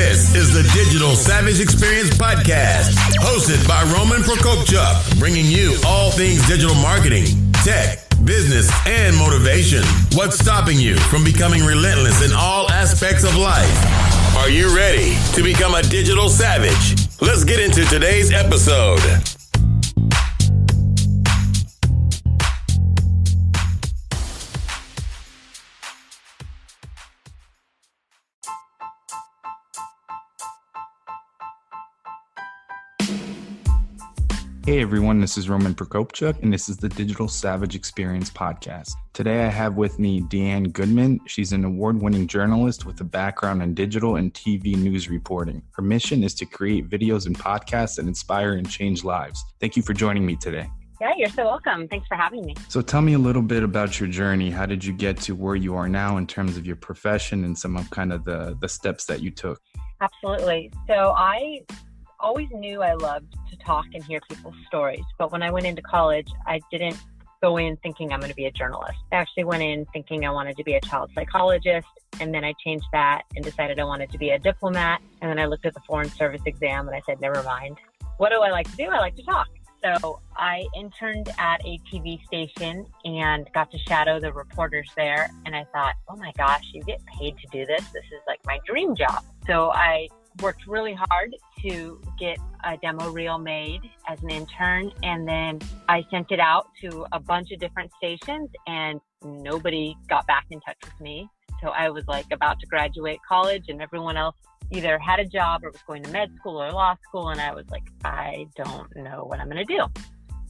This is the Digital Savage Experience Podcast, hosted by Roman Prokopchuk, bringing you all things digital marketing, tech, business, and motivation. What's stopping you from becoming relentless in all aspects of life? Are you ready to become a digital savage? Let's get into today's episode. Hey everyone, this is Roman Prokopchuk, and this is the Digital Savage Experience Podcast. Today I have with me Deanne Goodman. She's an award-winning journalist with a background in digital and TV news reporting. Her mission is to create videos and podcasts that inspire and change lives. Thank you for joining me today. Yeah, you're so welcome. Thanks for having me. So tell me a little bit about your journey. How did you get to where you are now in terms of your profession and some of kind of the steps that you took? Absolutely. So I always knew I loved to talk and hear people's stories. But when I went into college, I didn't go in thinking I'm going to be a journalist. I actually went in thinking I wanted to be a child psychologist. And then I changed that and decided I wanted to be a diplomat. And then I looked at the Foreign Service exam and I said, never mind. What do I like to do? I like to talk. So I interned at a TV station and got to shadow the reporters there. And I thought, oh my gosh, you get paid to do this. This is like my dream job. So I worked really hard to get a demo reel made as an intern. And then I sent it out to a bunch of different stations and nobody got back in touch with me. So I was like about to graduate college and everyone else either had a job or was going to med school or law school. And I was like, I don't know what I'm going to do.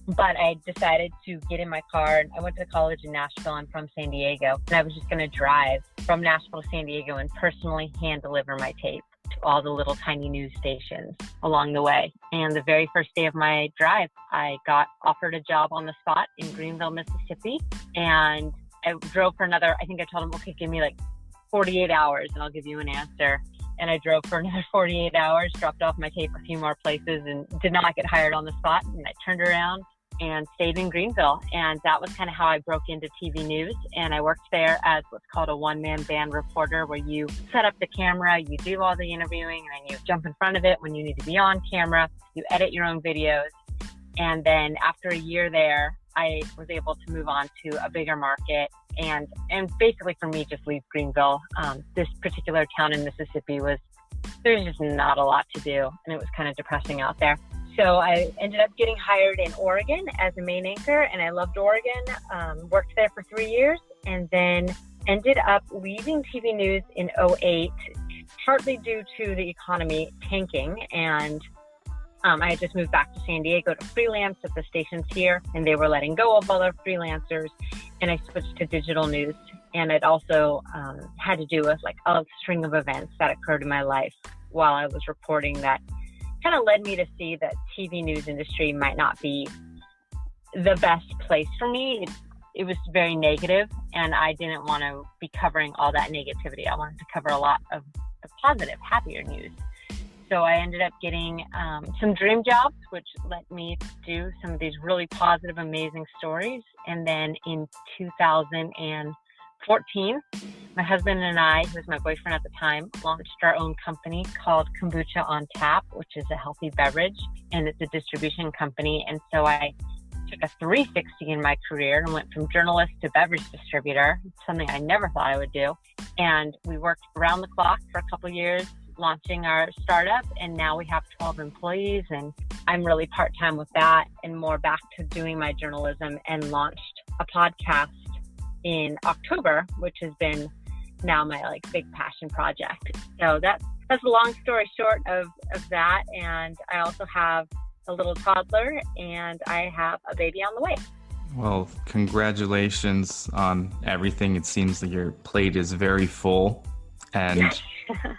But I decided to get in my car. I went to college in Nashville. I'm from San Diego. And I was just going to drive from Nashville to San Diego and personally hand deliver my tape to all the little tiny news stations along the way. And the very first day of my drive, I got offered a job on the spot in Greenville, Mississippi. And I drove for another, I think I told them, okay, give me like 48 hours and I'll give you an answer. And I drove for another 48 hours, dropped off my tape a few more places and did not get hired on the spot. And I turned around and stayed in Greenville. And that was kind of how I broke into TV news. And I worked there as what's called a one-man band reporter, where you set up the camera, you do all the interviewing, and then you jump in front of it when you need to be on camera, you edit your own videos. And then after a year there, I was able to move on to a bigger market and basically for me, just leave Greenville. This particular town in Mississippi there's just not a lot to do. And it was kind of depressing out there. So I ended up getting hired in Oregon as a main anchor, and I loved Oregon, worked there for 3 years, and then ended up leaving TV news in 2008, partly due to the economy tanking. And I had just moved back to San Diego to freelance at the stations here, and they were letting go of all their freelancers, and I switched to digital news. And it also had to do with like a string of events that occurred in my life while I was reporting that kind of led me to see that TV news industry might not be the best place for me. It was very negative, and I didn't want to be covering all that negativity. I wanted to cover a lot of the positive, happier news. So I ended up getting some dream jobs, which let me do some of these really positive, amazing stories. And then in 2014, my husband and I, who was my boyfriend at the time, launched our own company called Kombucha on Tap, which is a healthy beverage, and it's a distribution company. And so I took a 360 in my career and went from journalist to beverage distributor, something I never thought I would do. And we worked around the clock for a couple of years, launching our startup, and now we have 12 employees, and I'm really part-time with that and more back to doing my journalism, and launched a podcast in October, which has been now my like big passion project. So that's a long story short of that. And I also have a little toddler and I have a baby on the way. Well, congratulations on everything. It seems that your plate is very full. And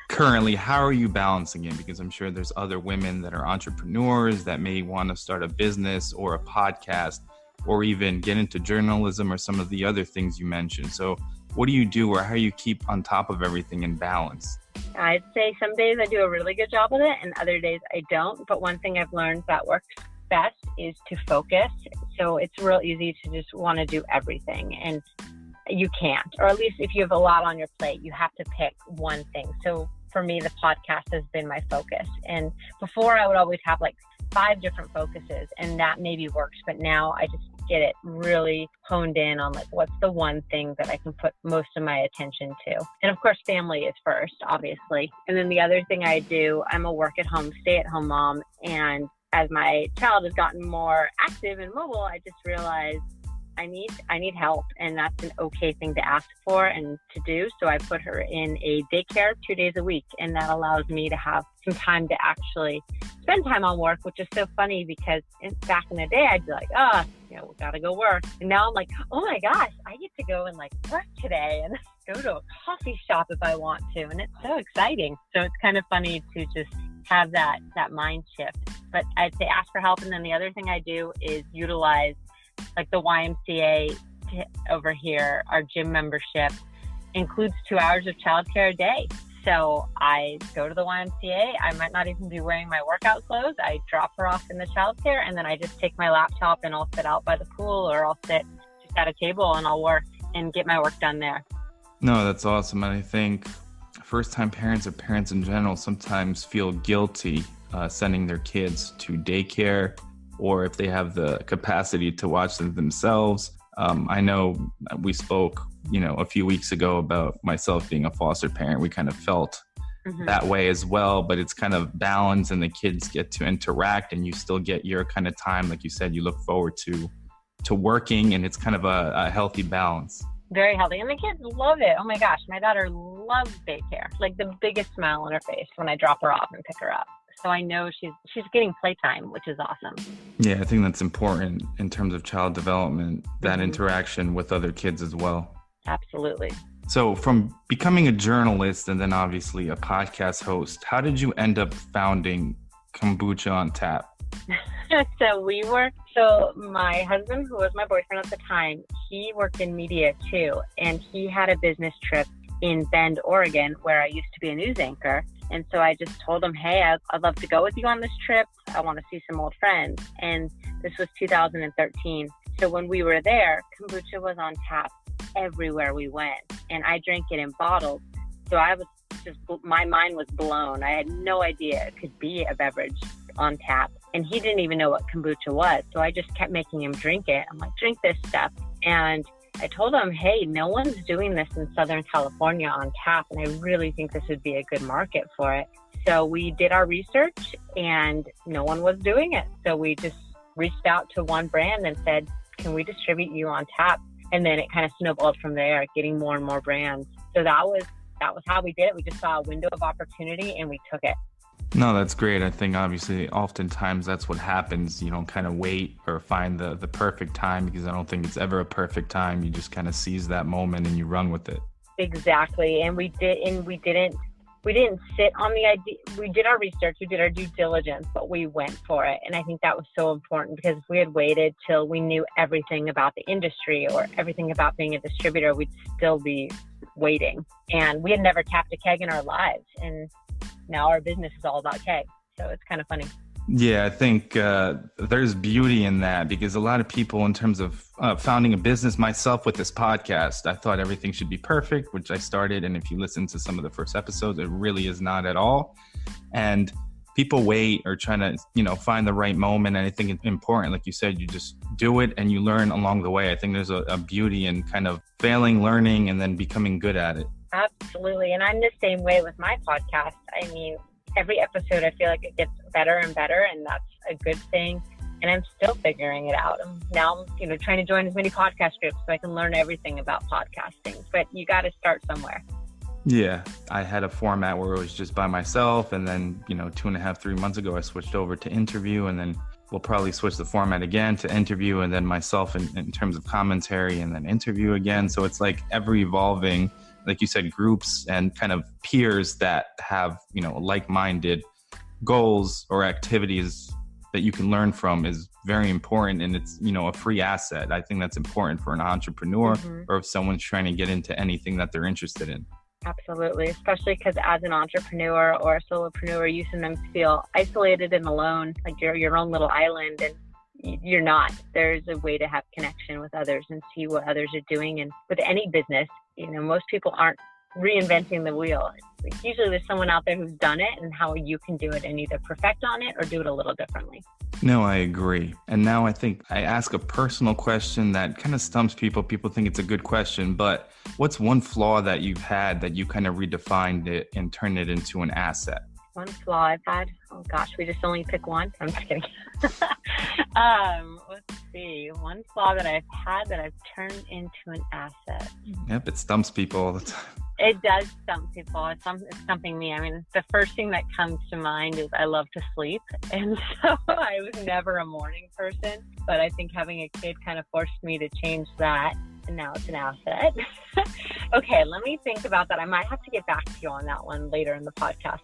currently, how are you balancing it? Because I'm sure there's other women that are entrepreneurs that may want to start a business or a podcast, or even get into journalism or some of the other things you mentioned. So what do you do, or how do you keep on top of everything in balance? I'd say some days I do a really good job of it and other days I don't. But one thing I've learned that works best is to focus. So it's real easy to just want to do everything. And you can't, or at least if you have a lot on your plate, you have to pick one thing. So for me, the podcast has been my focus. And before I would always have like 5 different focuses, and that maybe works. But now I just get it really honed in on like, what's the one thing that I can put most of my attention to? And of course, family is first, obviously. And then the other thing I do, I'm a work at home, stay at home mom. And as my child has gotten more active and mobile, I just realized I need help, and that's an okay thing to ask for and to do. So I put her in a daycare 2 days a week, and that allows me to have some time to actually spend time on work, which is so funny because back in the day, I'd be like, we gotta go work. And now I'm like, oh my gosh, I get to go and like work today and go to a coffee shop if I want to. And it's so exciting. So it's kind of funny to just have that mind shift. But I'd say ask for help. And then the other thing I do is utilize like the YMCA over here. Our gym membership includes 2 hours of childcare a day. So I go to the YMCA. I might not even be wearing my workout clothes. I drop her off in the childcare, and then I just take my laptop and I'll sit out by the pool, or I'll sit just at a table and I'll work and get my work done there. No, that's awesome. And I think first-time parents or parents in general sometimes feel guilty sending their kids to daycare, or if they have the capacity to watch them themselves. I know we spoke, a few weeks ago about myself being a foster parent. We kind of felt that way as well, but it's kind of balanced and the kids get to interact and you still get your kind of time. Like you said, you look forward to working, and it's kind of a healthy balance. Very healthy. And the kids love it. Oh my gosh, my daughter loves daycare. Like the biggest smile on her face when I drop her off and pick her up. So I know she's getting playtime, which is awesome. Yeah, I think that's important in terms of child development, that interaction with other kids as well. Absolutely. So from becoming a journalist and then obviously a podcast host, how did you end up founding Kombucha on Tap? So my husband, who was my boyfriend at the time, he worked in media too. And he had a business trip in Bend, Oregon, where I used to be a news anchor. And so I just told him, hey, I'd love to go with you on this trip. I want to see some old friends. And this was 2013. So when we were there, kombucha was on tap everywhere we went. And I drank it in bottles. So my mind was blown. I had no idea it could be a beverage on tap. And he didn't even know what kombucha was. So I just kept making him drink it. I'm like, drink this stuff. And I told him, hey, no one's doing this in Southern California on tap, and I really think this would be a good market for it. So we did our research, and no one was doing it. So we just reached out to one brand and said, can we distribute you on tap? And then it kind of snowballed from there, getting more and more brands. So that was how we did it. We just saw a window of opportunity, and we took it. No, that's great. I think obviously oftentimes that's what happens. You don't kind of wait or find the perfect time, because I don't think it's ever a perfect time. You just kind of seize that moment and you run with it. Exactly. And we didn't sit on the idea. We did our research, we did our due diligence, but we went for it. And I think that was so important, because if we had waited till we knew everything about the industry or everything about being a distributor, we'd still be waiting. And we had never tapped a keg in our lives. And now our business is all about keg. So it's kind of funny. Yeah, I think there's beauty in that, because a lot of people, in terms of founding a business, myself with this podcast, I thought everything should be perfect, which I started. And if you listen to some of the first episodes, it really is not at all. And people wait or trying to, find the right moment. And I think it's important, like you said, you just do it and you learn along the way. I think there's a beauty in kind of failing, learning, and then becoming good at it. Absolutely. And I'm the same way with my podcast. I mean, every episode, I feel like it gets better and better, and that's a good thing. And I'm still figuring it out. Now I'm, trying to join as many podcast groups so I can learn everything about podcasting. But you got to start somewhere. Yeah, I had a format where it was just by myself, and then 2.5, 3 months ago, I switched over to interview, and then we'll probably switch the format again to interview, and then myself in terms of commentary, and then interview again. So it's like ever evolving. Like you said, groups and kind of peers that have, like-minded goals or activities that you can learn from is very important. And it's, a free asset. I think that's important for an entrepreneur or if someone's trying to get into anything that they're interested in. Absolutely. Especially because as an entrepreneur or a solopreneur, you sometimes feel isolated and alone, like you're your own little island, and you're not. There's a way to have connection with others and see what others are doing. And with any business, most people aren't reinventing the wheel. Exactly. Usually there's someone out there who's done it and how you can do it and either perfect on it or do it a little differently. No, I agree. And now I think I ask a personal question that kind of stumps people. People think it's a good question, but what's one flaw that you've had that you kind of redefined it and turned it into an asset? One flaw I've had? Oh gosh, we just only pick one? I'm just kidding. Let's see. One flaw that I've had that I've turned into an asset. Yep, it stumps people all the time. It does stump people. It's stumping me. I mean, the first thing that comes to mind is I love to sleep. And so I was never a morning person. But I think having a kid kind of forced me to change that. And now it's an asset. Okay, let me think about that. I might have to get back to you on that one later in the podcast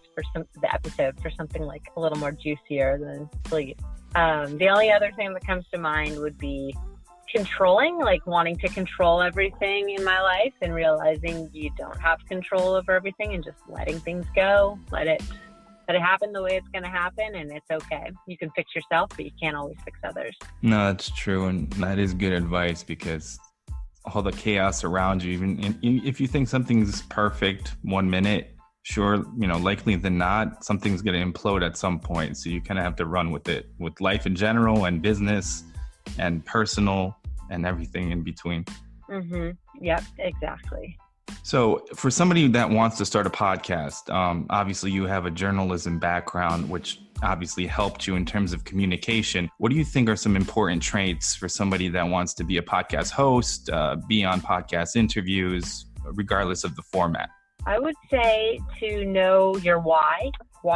the episode for something like a little more juicier than sleep. The only other thing that comes to mind would be controlling, like wanting to control everything in my life and realizing you don't have control over everything and just letting things go. Let it happen the way it's going to happen, and it's okay. You can fix yourself, but you can't always fix others. No, that's true. And that is good advice, because all the chaos around you, even if you think something's perfect 1 minute, sure, likely than not, something's going to implode at some point. So you kind of have to run with it, with life in general and business and personal and everything in between. Mm-hmm. Yep, exactly. So for somebody that wants to start a podcast, obviously you have a journalism background, which obviously helped you in terms of communication. What do you think are some important traits for somebody that wants to be a podcast host, be on podcast interviews, regardless of the format? I would say to know your why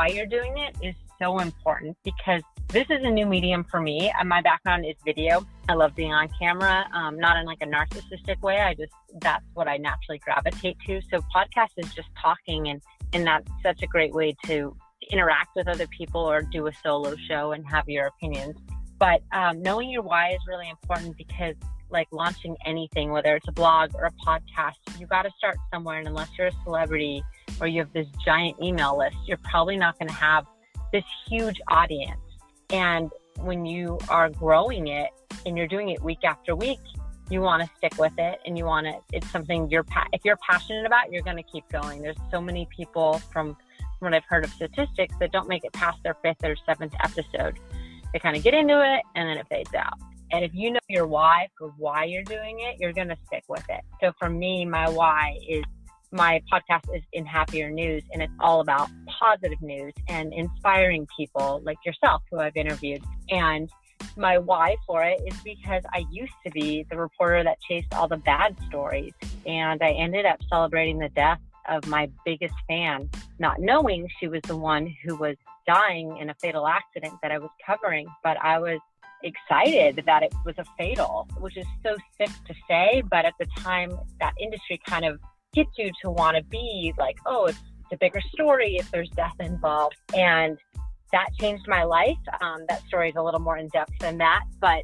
you're doing it is so important, because this is a new medium for me. My background is video. I love being on camera, not in like a narcissistic way. That's what I naturally gravitate to. So podcast is just talking, and that's such a great way to interact with other people or do a solo show and have your opinions. But knowing your why is really important, because like launching anything, whether it's a blog or a podcast, you got to start somewhere. And unless you're a celebrity or you have this giant email list, you're probably not going to have this huge audience. And when you are growing it and you're doing it week after week, you want to stick with it, and it's something if you're passionate about, you're going to keep going. There's so many people from what I've heard of statistics that don't make it past their 5th or 7th episode. They kind of get into it and then it fades out. And if you know your why for why you're doing it, you're going to stick with it. So for me, my why is, my podcast is In Happier News, and it's all about positive news and inspiring people like yourself who I've interviewed. And my why for it is because I used to be the reporter that chased all the bad stories, and I ended up celebrating the death of my biggest fan, not knowing she was the one who was dying in a fatal accident that I was covering. But I was excited that it was a fatal, which is so sick to say, but at the time that industry kind of gets you to want to be like, oh, it's a bigger story if there's death involved. And that changed my life. That story is a little more in depth than that, but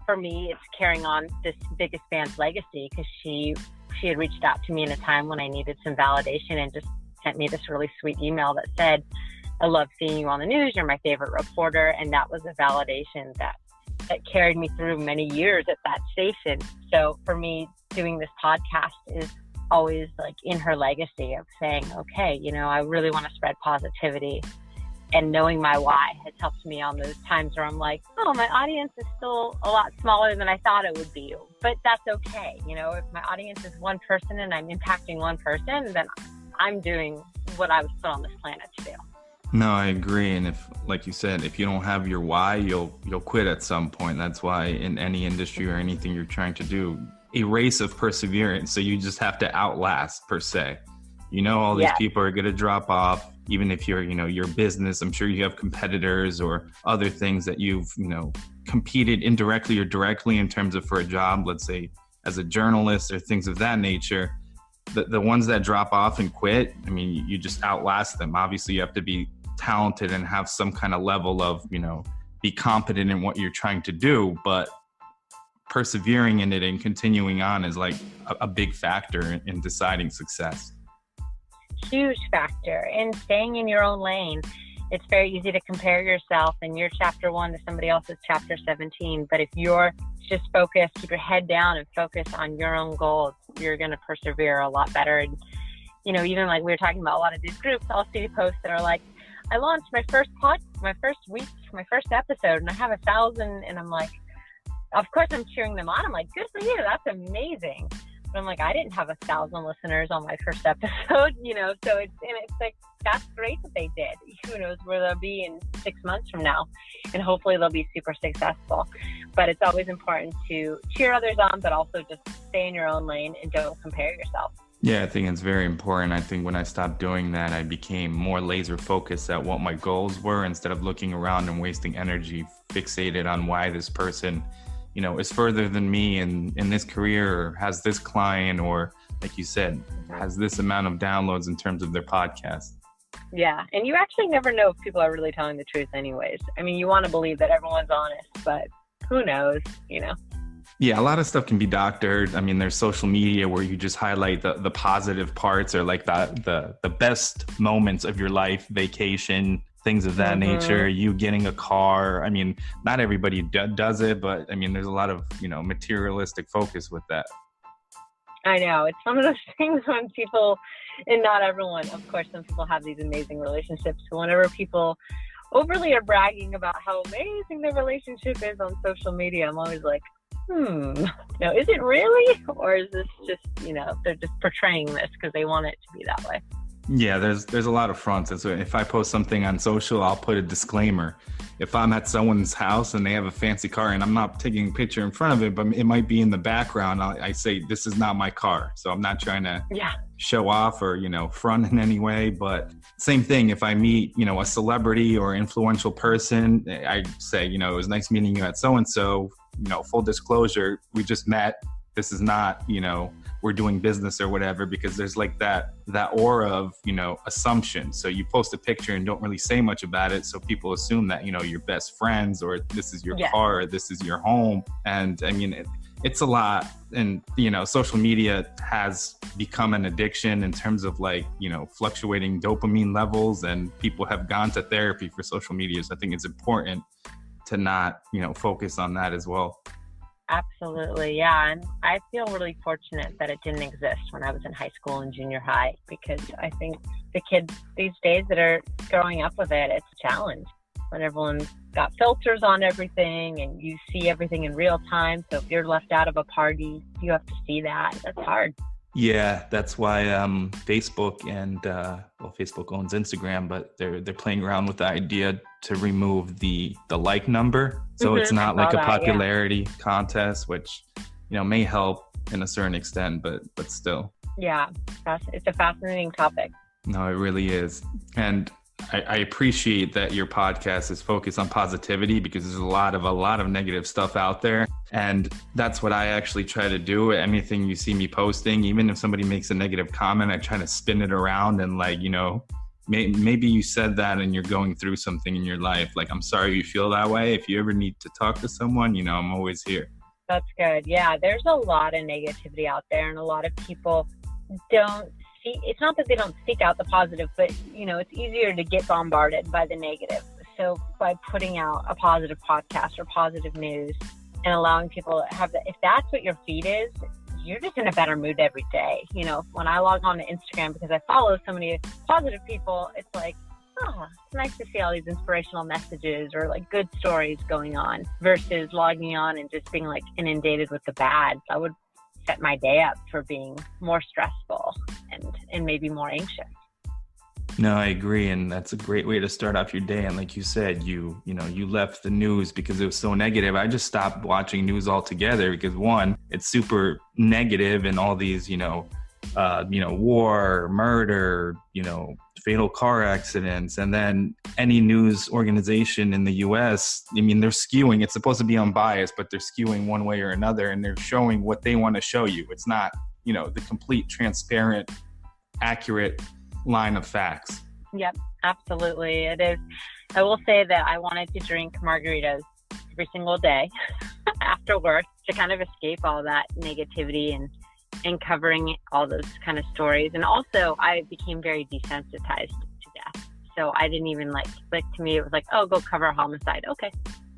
for me, it's carrying on this biggest fan's legacy, because she had reached out to me in a time when I needed some validation and just sent me this really sweet email that said, I love seeing you on the news. You're my favorite reporter. And that was a validation that carried me through many years at that station. So for me, doing this podcast is always like in her legacy of saying, okay, I really want to spread positivity. And knowing my why has helped me on those times where I'm like, oh, my audience is still a lot smaller than I thought it would be. But that's okay. If my audience is one person and I'm impacting one person, then I'm doing what I was put on this planet to do. No, I agree. And if, like you said, if you don't have your why, you'll quit at some point. That's why in any industry or anything you're trying to do, a race of perseverance. So you just have to outlast, per se. All these people are going to drop off. Even if you're, your business, I'm sure you have competitors or other things that you've, competed indirectly or directly in terms of for a job, let's say as a journalist or things of that nature. The ones that drop off and quit, I mean, you just outlast them. Obviously, you have to be talented and have some kind of level of, be competent in what you're trying to do. But persevering in it and continuing on is like a big factor in deciding success. Huge factor in staying in your own lane. It's very easy to compare yourself and your chapter 1 to somebody else's chapter 17. But if you're just focused, keep your head down and focus on your own goals, you're going to persevere a lot better. even like we were talking about a lot of these groups, I'll see posts that are like, I launched my first week, my first episode, and I have 1,000, and I'm like, of course I'm cheering them on. I'm like, good for you, that's amazing. But I'm like, I didn't have 1,000 listeners on my first episode, so it's like, that's great that they did. Who knows where they'll be in 6 months from now, and hopefully they'll be super successful. But it's always important to cheer others on, but also just stay in your own lane and don't compare yourself. Yeah, I think it's very important. I think when I stopped doing that, I became more laser focused at what my goals were instead of looking around and wasting energy fixated on why this person, is further than me in this career, or has this client, or like you said, has this amount of downloads in terms of their podcast. Yeah. And you actually never know if people are really telling the truth anyways. I mean, you want to believe that everyone's honest, but who knows, Yeah, a lot of stuff can be doctored. I mean, there's social media where you just highlight the positive parts, or like the best moments of your life, vacation, things of that nature, you getting a car. I mean, not everybody does it, but I mean, there's a lot of, materialistic focus with that. I know. It's one of those things when people, and not everyone, of course, some people have these amazing relationships. So whenever people overly are bragging about how amazing their relationship is on social media, I'm always like, is it really? Or is this just, they're just portraying this because they want it to be that way? Yeah, there's a lot of fronts. And so if I post something on social, I'll put a disclaimer. If I'm at someone's house and they have a fancy car and I'm not taking a picture in front of it, but it might be in the background, I say, this is not my car. So I'm not trying to show off or, front in any way. But same thing, if I meet, a celebrity or influential person, I say, it was nice meeting you at so-and-so, full disclosure, we just met. This is not, we're doing business or whatever, because there's like that aura of, assumption. So you post a picture and don't really say much about it. So people assume that, you're best friends, or this is your car, or this is your home. And I mean, it's a lot. And, social media has become an addiction in terms of like, fluctuating dopamine levels, and people have gone to therapy for social media. So I think it's important to not, focus on that as well. Absolutely. Yeah. And I feel really fortunate that it didn't exist when I was in high school and junior high, because I think the kids these days that are growing up with it, it's a challenge when everyone's got filters on everything and you see everything in real time. So if you're left out of a party, you have to see that. That's hard. Yeah, that's why Facebook and Facebook owns Instagram, but they're playing around with the idea to remove the like number, so it's not like a popularity contest, which may help in a certain extent, but still. Yeah, it's a fascinating topic. No, it really is, and I appreciate that your podcast is focused on positivity, because there's a lot of negative stuff out there. And that's what I actually try to do. Anything you see me posting, even if somebody makes a negative comment, I try to spin it around and like, maybe you said that and you're going through something in your life. Like, I'm sorry you feel that way. If you ever need to talk to someone, I'm always here. That's good. Yeah, there's a lot of negativity out there, and a lot of people don't see. It's not that they don't seek out the positive, but it's easier to get bombarded by the negative. So by putting out a positive podcast or positive news and allowing people to have that, if that's what your feed is, you're just in a better mood every day. When I log on to Instagram, because I follow so many positive people, it's like, it's nice to see all these inspirational messages or like good stories going on, versus logging on and just being like inundated with the bad. I would set my day up for being more stressful and maybe more anxious. No, I agree. And that's a great way to start off your day. And like you said, you left the news because it was so negative. I just stopped watching news altogether because, one, it's super negative, and all these, war, murder, fatal car accidents. And then any news organization in the US, they're skewing. It's supposed to be unbiased, but they're skewing one way or another, and they're showing what they want to show you. It's not, the complete, transparent, accurate line of facts. Yep, absolutely. It is. I will say that I wanted to drink margaritas every single day after work to kind of escape all that negativity and covering all those kind of stories. And also I became very desensitized to death. So I didn't even click to me. It was like, oh, go cover a homicide. Okay.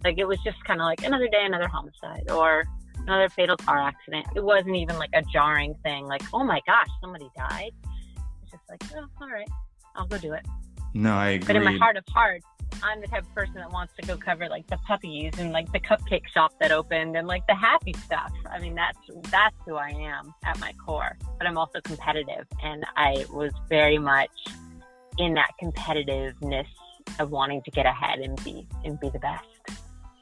Like, it was just kind of like another day, another homicide, or another fatal car accident. It wasn't even like a jarring thing. Like, oh my gosh, somebody died. It's just like, oh, all right, I'll go do it. No, I agree. But in my heart of hearts, I'm the type of person that wants to go cover like the puppies and like the cupcake shop that opened and like the happy stuff. I mean, that's who I am at my core. But I'm also competitive, and I was very much in that competitiveness of wanting to get ahead and be the best.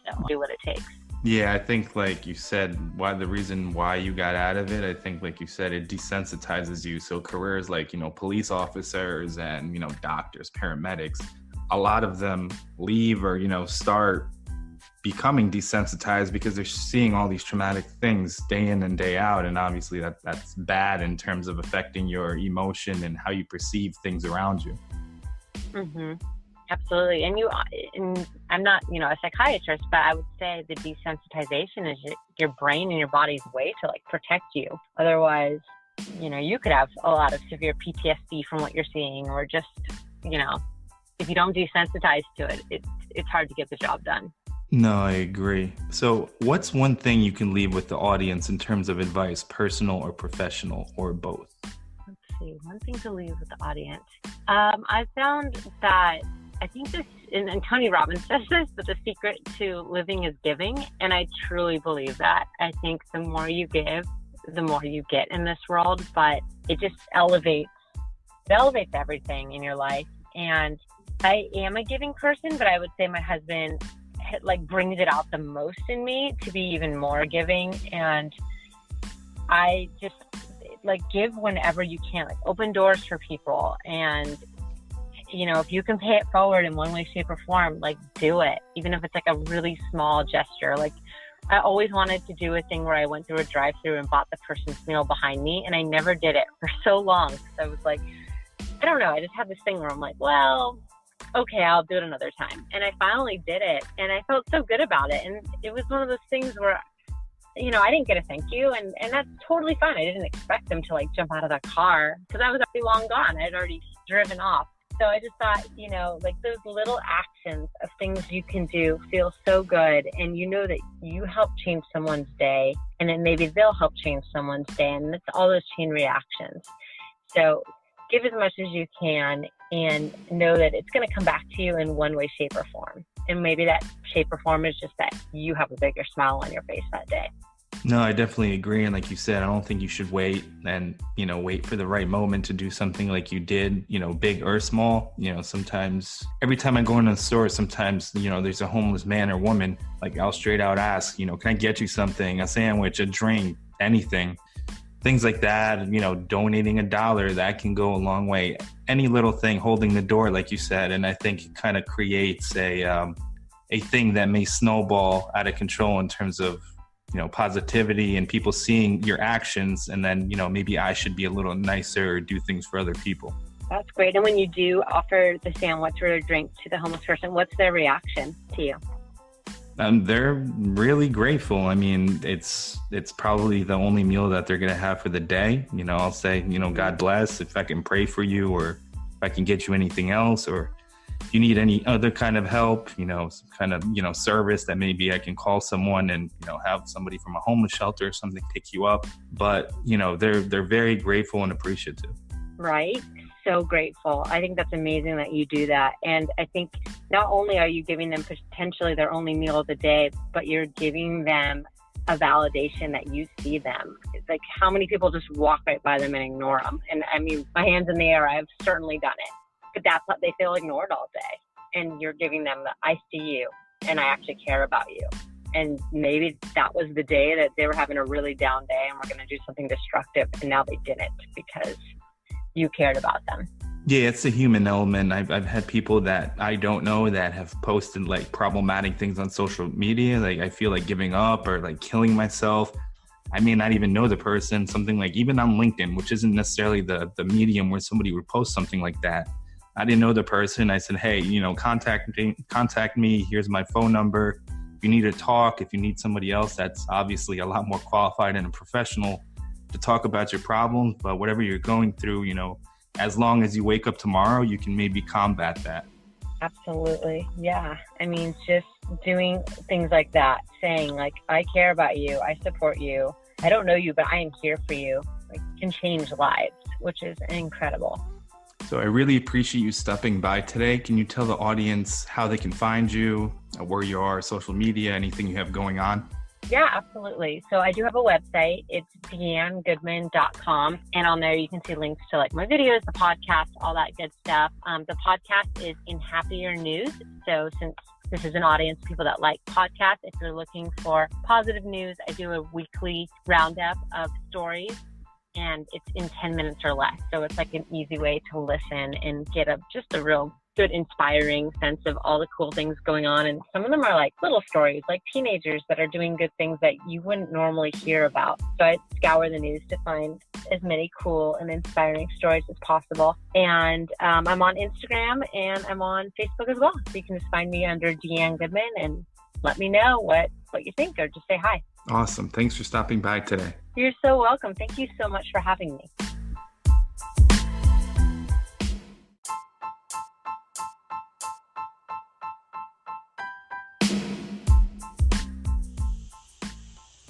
So do what it takes. Yeah, I think like you said, the reason why you got out of it, I think like you said, it desensitizes you. So careers like, police officers and, doctors, paramedics, a lot of them leave or, start becoming desensitized because they're seeing all these traumatic things day in and day out. And obviously that's bad in terms of affecting your emotion and how you perceive things around you. Mm-hmm. Absolutely. And I'm not, a psychiatrist, but I would say the desensitization is your brain and your body's way to like protect you. Otherwise, you could have a lot of severe PTSD from what you're seeing, or just, if you don't desensitize to it, it's hard to get the job done. No, I agree. So what's one thing you can leave with the audience in terms of advice, personal or professional, or both? Let's see. One thing to leave with the audience. I found that I think this, and Tony Robbins says this, but the secret to living is giving. And I truly believe that. I think the more you give, the more you get in this world, but it just elevates everything in your life. And I am a giving person, but I would say my husband brings it out the most in me to be even more giving. And I just give whenever you can, open doors for people. And if you can pay it forward in one way, shape, or form, do it. Even if it's a really small gesture. I always wanted to do a thing where I went through a drive-thru and bought the person's meal behind me, and I never did it for so long. So I was I don't know. I just had this thing where I'm well, okay, I'll do it another time. And I finally did it, and I felt so good about it. And it was one of those things where, I didn't get a thank you, and that's totally fine. I didn't expect them to jump out of the car because I was already long gone. I had already driven off. So I just thought, those little actions of things you can do feel so good. And that you help change someone's day, and then maybe they'll help change someone's day. And it's all those chain reactions. So give as much as you can and know that it's going to come back to you in one way, shape, or form. And maybe that shape or form is just that you have a bigger smile on your face that day. No, I definitely agree. And like you said, I don't think you should wait and, wait for the right moment to do something like you did, big or small. Sometimes every time I go into the store, sometimes, there's a homeless man or woman, I'll straight out ask, can I get you something, a sandwich, a drink, anything, things like that. Donating $1, that can go a long way. Any little thing, holding the door, like you said. And I think it kind of creates a thing that may snowball out of control in terms of, positivity and people seeing your actions, and then, maybe I should be a little nicer or do things for other people. That's great. And when you do offer the sandwich or a drink to the homeless person, what's their reaction to you? They're really grateful. I mean, it's probably the only meal that they're going to have for the day. I'll say, God bless, if I can pray for you, or if I can get you anything else, or if you need any other kind of help, some kind of, service that maybe I can call someone and, have somebody from a homeless shelter or something pick you up. But, they're very grateful and appreciative. Right. So grateful. I think that's amazing that you do that. And I think not only are you giving them potentially their only meal of the day, but you're giving them a validation that you see them. It's how many people just walk right by them and ignore them? And I mean, my hands in the air, I've certainly done it. But that's what they feel ignored all day. And you're giving them I see you and I actually care about you. And maybe that was the day that they were having a really down day and we're going to do something destructive. And now they didn't because you cared about them. Yeah, it's a human element. I've had people that I don't know that have posted problematic things on social media. I feel like giving up or killing myself. I may not even know the person. Something even on LinkedIn, which isn't necessarily the medium where somebody would post something like that. I didn't know the person. I said, hey, contact me. Here's my phone number. If you need to talk, if you need somebody else that's obviously a lot more qualified and a professional to talk about your problems, but whatever you're going through, as long as you wake up tomorrow, you can maybe combat that. Absolutely. Yeah. I mean, just doing things like that, saying I care about you. I support you. I don't know you, but I am here for you. Can change lives, which is incredible. So I really appreciate you stopping by today. Can you tell the audience how they can find you, where you are, social media, anything you have going on? Yeah, absolutely. So I do have a website. It's deannegoodman.com. And on there, you can see links to like my videos, the podcast, all that good stuff. The podcast is in Happier News. So since this is an audience of people that like podcasts, if you're looking for positive news, I do a weekly roundup of stories, and it's in 10 minutes or less. So it's like an easy way to listen and get just a real good, inspiring sense of all the cool things going on. And some of them are like little stories, like teenagers that are doing good things that you wouldn't normally hear about. So I scour the news to find as many cool and inspiring stories as possible. And I'm on Instagram and I'm on Facebook as well. So you can just find me under Deanne Goodman and let me know what you think, or just say hi. Awesome. Thanks for stopping by today. You're so welcome. Thank you so much for having me.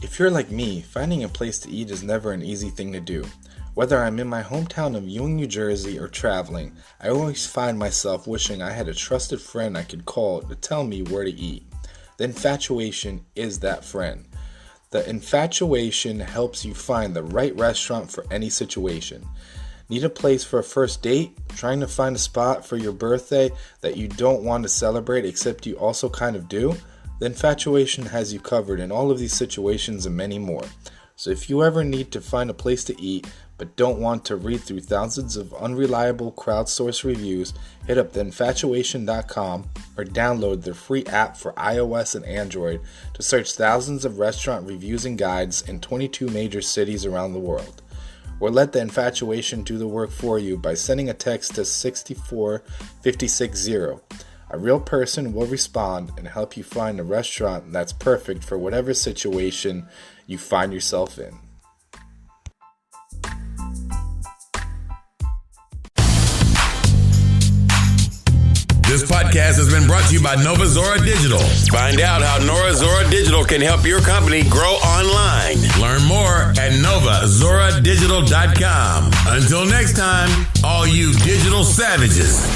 If you're like me, finding a place to eat is never an easy thing to do. Whether I'm in my hometown of Ewing, New Jersey, or traveling, I always find myself wishing I had a trusted friend I could call to tell me where to eat. The Infatuation is that friend. The Infatuation helps you find the right restaurant for any situation. Need a place for a first date? Trying to find a spot for your birthday that you don't want to celebrate except you also kind of do? The Infatuation has you covered in all of these situations and many more. So if you ever need to find a place to eat but don't want to read through thousands of unreliable crowdsourced reviews, hit up theinfatuation.com or download their free app for iOS and Android to search thousands of restaurant reviews and guides in 22 major cities around the world. Or let the Infatuation do the work for you by sending a text to 64560. A real person will respond and help you find a restaurant that's perfect for whatever situation you find yourself in. This podcast has been brought to you by Nova Zora Digital. Find out how Nova Zora Digital can help your company grow online. Learn more at novazoradigital.com. Until next time, all you digital savages.